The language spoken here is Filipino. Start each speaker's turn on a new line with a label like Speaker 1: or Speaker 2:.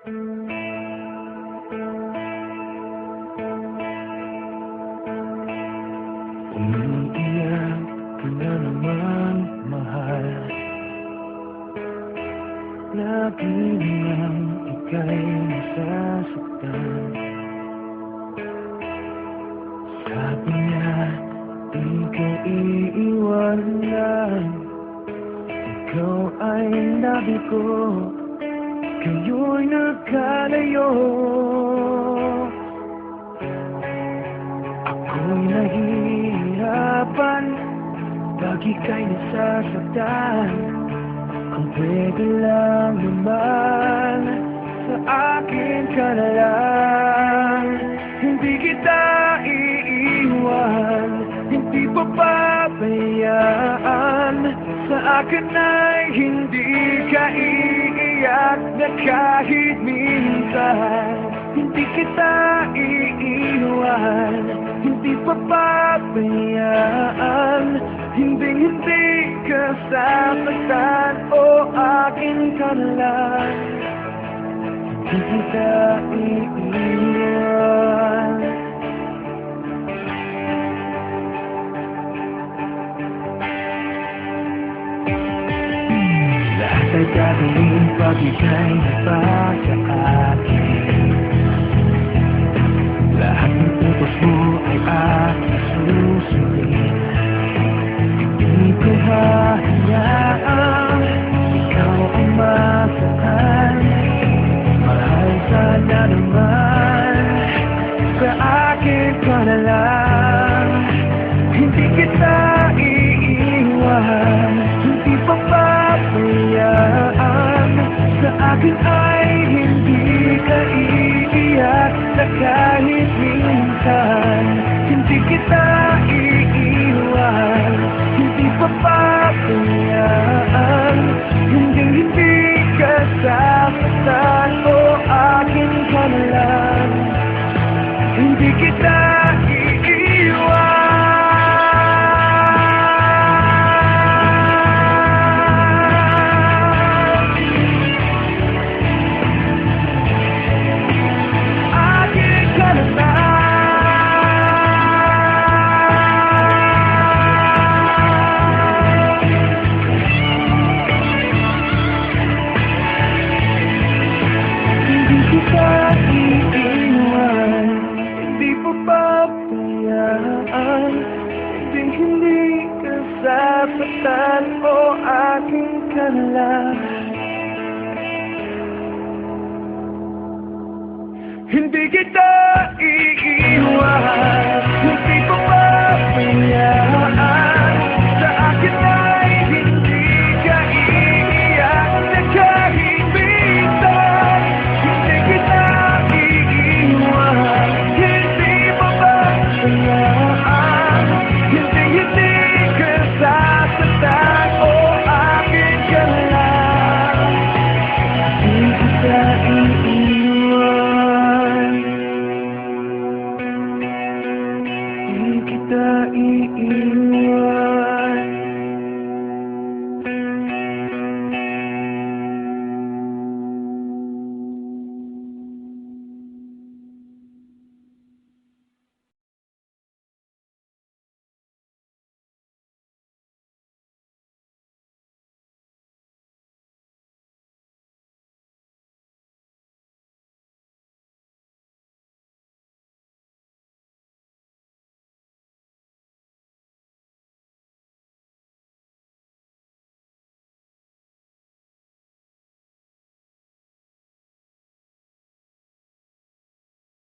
Speaker 1: Umiiyak ka na naman, mahal. Lagi nang ika'y nasasaktan. Sabi niya, di ka iiwanan. Ikaw ay nabi ko, kayo'y nagkalayo. Ako'y nahihirapan, pag ika'y nasasaktan. Kung pwede lang naman, sa akin ka na lang. Hindi kita iiwan, hindi papabayaan. Sa akin ay hindi ka iiyak na kahit minsan. Hindi kita iiwan, hindi papabayaan. Hindi ka sasaktan, o akin ka na lang. Hindi kita iiwan. Lahat ay gagawin pag ika'y nagpasa akin. Lahat ng utos mo ay aking susundin. Hindi ko hahayaan ikaw ang masaktan. Mahal, sana naman sa akin ka na lang. Hindi kita iiwan, hindi papabayaan. Sa akin ay hindi ka iiyak na kahit minsan. Hindi kita iiwan, hindi papabayaan. Hindi ka sasaktan, o akin ka na lang. Hindi kita iiwan. Akin ka na lang. Hindi kita iiwan, hindi papabayaan. Hindi ka sasaktan, o akin ka na lang. Hindi kita iiwan.